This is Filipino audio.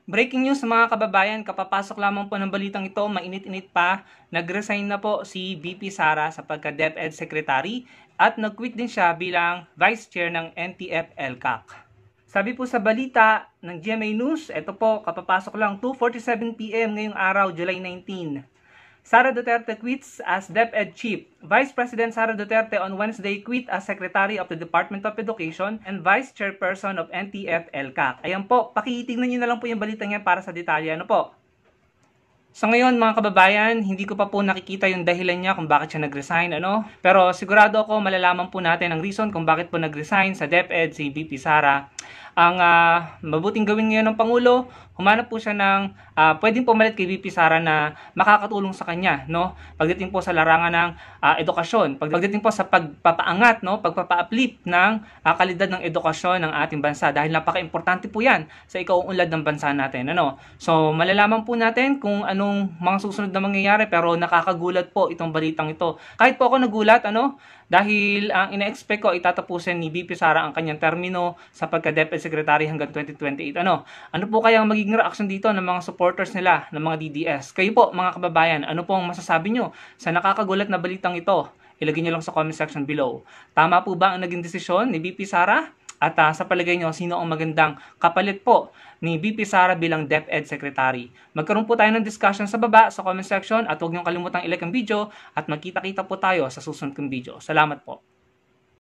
Breaking news mga kababayan, kapapasok lamang po ng balitang ito, mainit-init pa, nag-resign na po si VP Sara sa pagka-DepEd Secretary at nag-quit din siya bilang Vice Chair ng NTF-ELCAC. Sabi po sa balita ng GMA News, ito po, kapapasok lang 2:47 PM ngayong araw, July 19. Sara Duterte quits as DepEd Chief. Vice President Sara Duterte on Wednesday quit as Secretary of the Department of Education and Vice Chairperson of NTF-ELCAC. Ayan po, pakitingnan nyo na lang po yung balita niya para sa detalye. Ano po? Sa ngayon mga kababayan, hindi ko pa po nakikita yung dahilan niya kung bakit siya nag-resign, ano? Pero sigurado ako malalaman po natin ang reason kung bakit po nag-resign sa DepEd si VP Sara. Ang mabuting gawin ngayon ng Pangulo, humanap po siya ng pwedeng pumalit kay VP Sara na makakatulong sa kanya, no? Pagdating po sa larangan ng edukasyon, pagdating po sa pagpapaangat, no? Pagpapa-uplift ng kalidad ng edukasyon ng ating bansa dahil napaka-importante po 'yan sa ikauunlad ng bansa natin, ano? So, malalaman po natin kung anong mga susunod na mangyayari, pero nakakagulat po itong balitang ito. Kahit po ako nagulat, ano? Dahil ang ina-expect ko itatapusin ni VP Sara ang kanyang termino sa pagka-DepEd Secretary hanggang 2028. Ano po kaya ang magiging reaction dito ng mga supporters nila, ng mga DDS? Kayo po mga kababayan, ano po ang masasabi nyo sa nakakagulat na balitang ito? Ilagay nyo lang sa comment section below. Tama po ba ang naging desisyon ni VP Sara? At sa palagay nyo, sino ang magandang kapalit po ni VP Sara bilang DepEd Secretary? Magkaroon po tayo ng discussion sa baba sa comment section at huwag nyo kalimutang i-like ang video at magkita-kita po tayo sa susunod kong video. Salamat po.